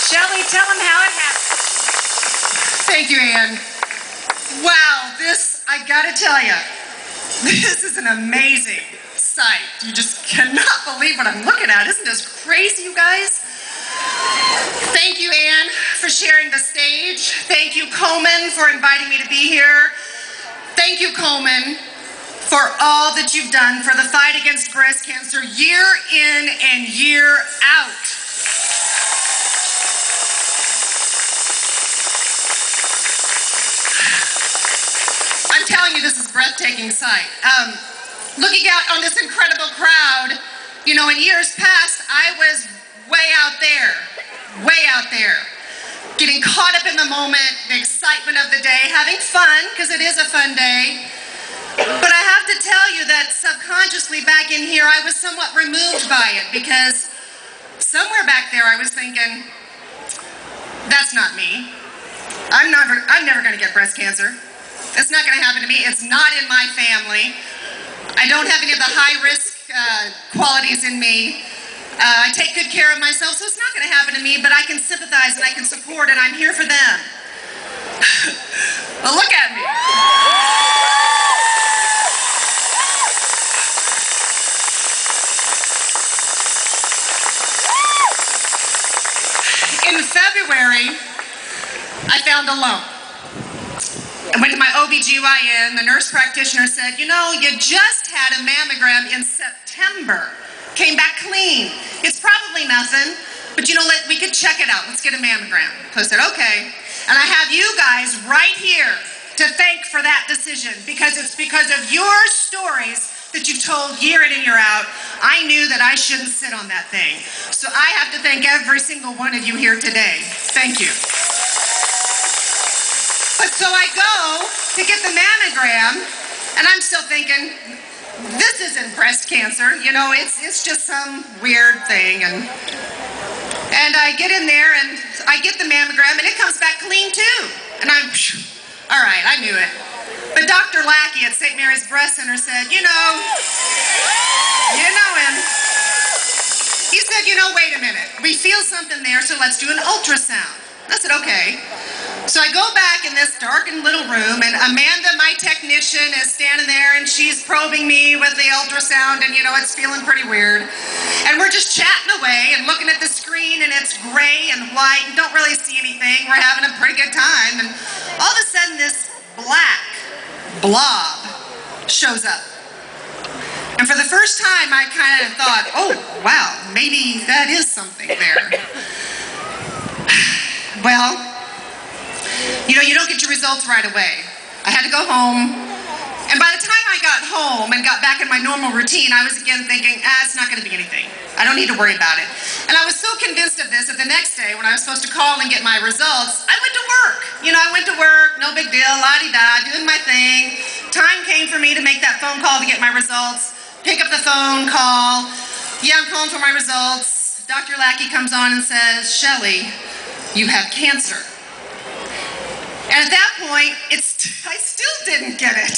Shelley, tell them how it happened. Thank you, Ann. Wow, I gotta tell you, this is an amazing sight. You just cannot believe what I'm looking at. Isn't this crazy, you guys? Thank you, Ann, for sharing the stage. Thank you, Komen, for inviting me to be here. Thank you, Komen, for all that you've done for the fight against breast cancer year in and year out. I'm telling you, this is a breathtaking sight. Looking out on this incredible crowd, you know, in years past, I was way out there, getting caught up in the moment, the excitement of the day, having fun, because it is a fun day. But I have to tell you that subconsciously back in here, I was somewhat removed by it, because somewhere back there I was thinking, that's not me. I'm never going to get breast cancer. It's not going to happen to me. It's not in my family. I don't have any of the high-risk qualities in me. I take good care of myself, so it's not going to happen to me, but I can sympathize and I can support, and I'm here for them. Well, look at me. In February, I found a lump. I went to my OBGYN. The nurse practitioner said, you know, you just had a mammogram in September. Came back clean. It's probably nothing, but you know, we could check it out. Let's get a mammogram. So I said, okay. And I have you guys right here to thank for that decision, because it's because of your stories that you've told year in and year out. I knew that I shouldn't sit on that thing. So I have to thank every single one of you here today. Thank you. But so I go to get the mammogram, and I'm still thinking, this isn't breast cancer, you know, it's just some weird thing. And I get in there, and I get the mammogram, and it comes back clean too. And I'm, all right, I knew it. But Dr. Lackey at St. Mary's Breast Center said, you know him. He said, you know, wait a minute. We feel something there, so let's do an ultrasound. I said, okay. So I go back in this darkened little room, and Amanda, my technician, is standing there, and she's probing me with the ultrasound, and you know, it's feeling pretty weird. And we're just chatting away and looking at the screen, and it's gray and white, and don't really see anything. We're having a pretty good time, and all of a sudden this black blob shows up. And for the first time, I kind of thought, oh, wow, maybe that is something there. Well, you know, you don't get your results right away. I had to go home, and by the time I got home and got back in my normal routine, I was again thinking, it's not going to be anything. I don't need to worry about it. And I was so convinced of this that the next day, when I was supposed to call and get my results, I went to work. You know, I went to work, no big deal, la-di-da, doing my thing. Time came for me to make that phone call to get my results. Pick up the phone, call. Yeah, I'm calling for my results. Dr. Lackey comes on and says, Shelley, you have cancer. And at that point, I still didn't get it.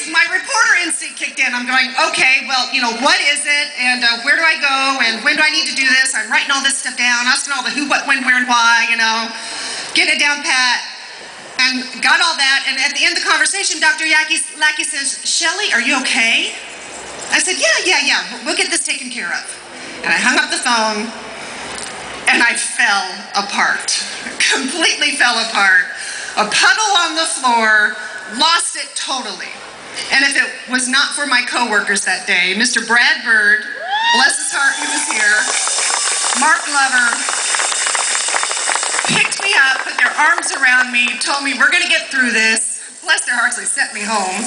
My reporter instinct kicked in. I'm going, okay, well, you know, what is it? And where do I go? And when do I need to do this? I'm writing all this stuff down, asking all the who, what, when, where, and why, you know, getting it down pat. And got all that. And at the end of the conversation, Dr. Lackey says, Shelley, are you okay? I said, yeah, we'll get this taken care of. And I hung up the phone, and I fell apart. Completely fell apart. A puddle on the floor, lost it totally. And if it was not for my coworkers that day, Mr. Brad Bird, bless his heart, he was here, Mark Glover, picked me up, put their arms around me, told me, we're gonna get through this. Bless their hearts, they sent me home.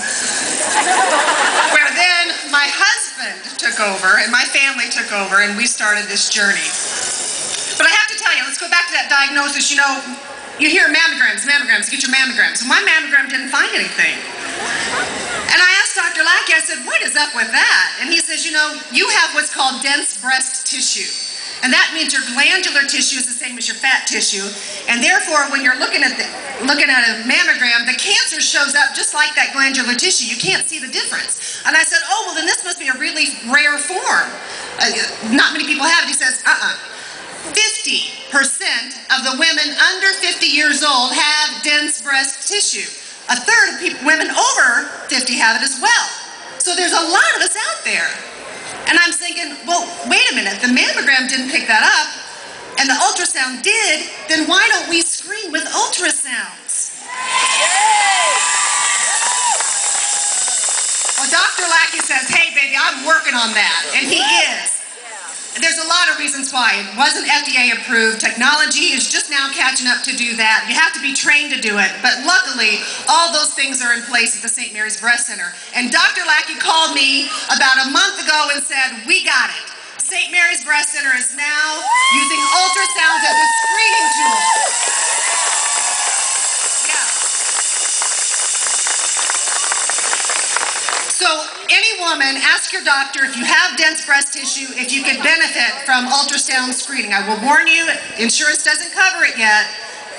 Where then my husband took over, and my family took over, and we started this journey. But I have to tell you, let's go back to that diagnosis. You know, you hear mammograms, get your mammograms. And my mammogram didn't find anything. And I asked Dr. Lackey, I said, what is up with that? And he says, you know, you have what's called dense breast tissue. And that means your glandular tissue is the same as your fat tissue. And therefore, when you're looking at a mammogram, the cancer shows up just like that glandular tissue. You can't see the difference. And I said, oh, well, then this must be a really rare form. Not many people have it. He says, 50% of the women under 50 years old have dense breast tissue. A third of women over 50 have it as well. So there's a lot of us out there. And I'm thinking, well, wait a minute, the mammogram didn't pick that up, and the ultrasound did, then why don't we screen with ultrasounds? Well, Dr. Lackey says, hey, baby, I'm working on that, and he is. There's a lot of reasons why. It wasn't FDA approved. Technology is just now catching up to do that. You have to be trained to do it. But luckily, all those things are in place at the St. Mary's Breast Center. And Dr. Lackey called me about a month ago and said, we got it. St. Mary's Breast Center is now using ultrasounds as a screening tool. So any woman, ask your doctor if you have dense breast tissue, if you could benefit from ultrasound screening. I will warn you, insurance doesn't cover it yet.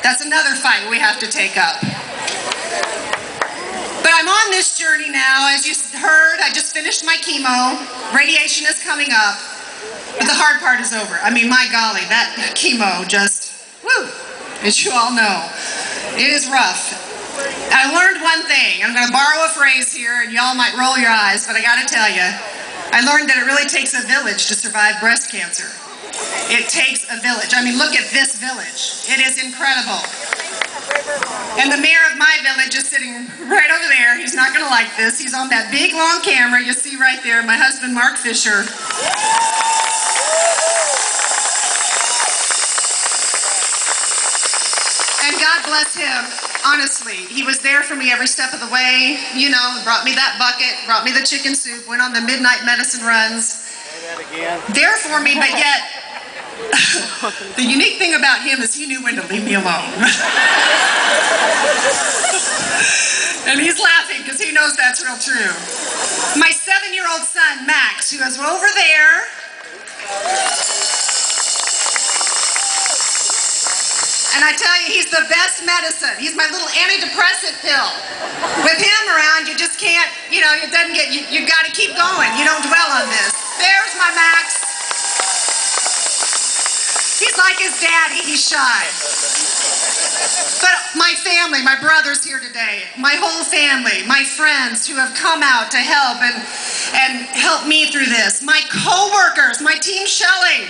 That's another fight we have to take up. But I'm on this journey now. As you heard, I just finished my chemo. Radiation is coming up. But the hard part is over. I mean, my golly, that chemo just, woo, as you all know, it is rough. I learned one thing. I'm going to borrow a phrase here, and y'all might roll your eyes, but I got to tell you, I learned that it really takes a village to survive breast cancer. It takes a village. I mean, look at this village. It is incredible. And the mayor of my village is sitting right over there. He's not going to like this. He's on that big, long camera. You see right there, my husband, Mark Fisher. And God bless him. Honestly, he was there for me every step of the way, you know, brought me that bucket, brought me the chicken soup, went on the midnight medicine runs. There for me, but yet, the unique thing about him is he knew when to leave me alone. And he's laughing because he knows that's real true. My 7-year-old son, Max, who is over there, and I tell you, he's the best medicine. He's my little antidepressant pill. With him around, you just can't, you know, it doesn't get, you got to keep going. You don't dwell on this. There's my Max. He's like his daddy, he's shy. But my family, my brother's here today, my whole family, my friends who have come out to help and help me through this, my co-workers, my team Shelley,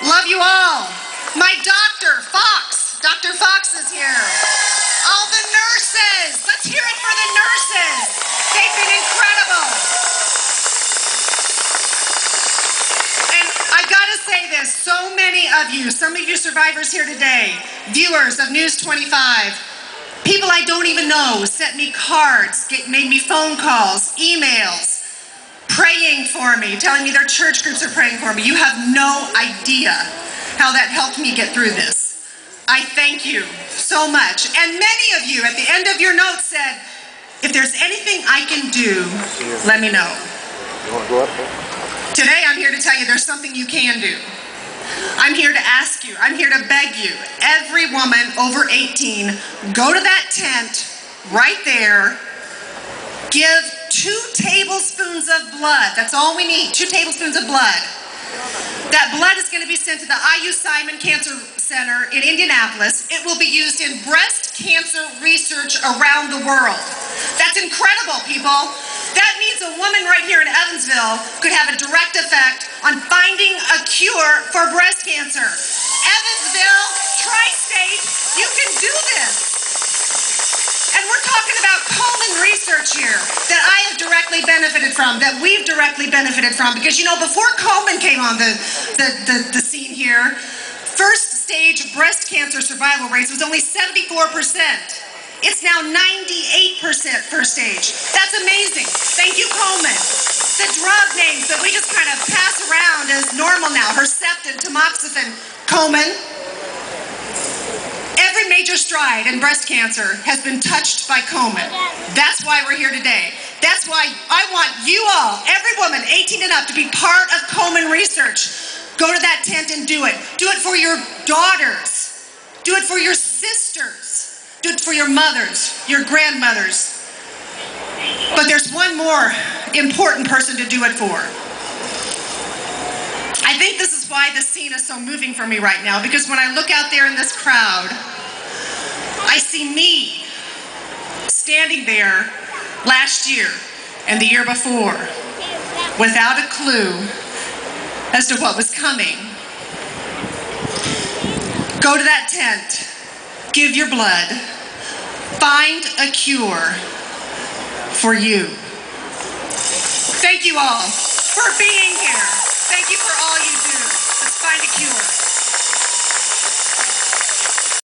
love you all. My doctor, Fox. Dr. Fox is here. All the nurses. Let's hear it for the nurses. They've been incredible. And I gotta say this, so many of you, some of you survivors here today, viewers of News 25, people I don't even know sent me cards, made me phone calls, emails, praying for me, telling me their church groups are praying for me. You have no idea how that helped me get through this. I thank you so much. And many of you at the end of your note said, if there's anything I can do, let me know. You want to go up there? Today I'm here to tell you there's something you can do. I'm here to ask you, I'm here to beg you, every woman over 18, go to that tent right there, give 2 tablespoons of blood. That's all we need, 2 tablespoons of blood. That blood is going to be sent to the IU Simon Cancer Center in Indianapolis. It will be used in breast cancer research around the world. That's incredible, people. That means a woman right here in Evansville could have a direct effect on finding a cure for breast cancer. Evansville, tri-state, you can do this. And we're talking about Komen research here that I have directly benefited from, that we've directly benefited from. Because, you know, before Komen came on the scene here, first stage breast cancer survival rates was only 74%. It's now 98% first stage. That's amazing. Thank you, Komen. The drug names that we just kind of pass around as normal now, Herceptin, tamoxifen, Komen. Every major stride in breast cancer has been touched by Komen. That's why we're here today. That's why I want you all, every woman 18 and up, to be part of Komen research. Go to that tent and do it. Do it for your daughters. Do it for your sisters. Do it for your mothers, your grandmothers. But there's one more important person to do it for. I I think this is why this scene is so moving for me right now, because when I look out there in this crowd, I see me standing there last year and the year before without a clue as to what was coming. Go to that tent, give your blood, find a cure for you. Thank you all for being here. Thank you for all you do. Let's find a cure.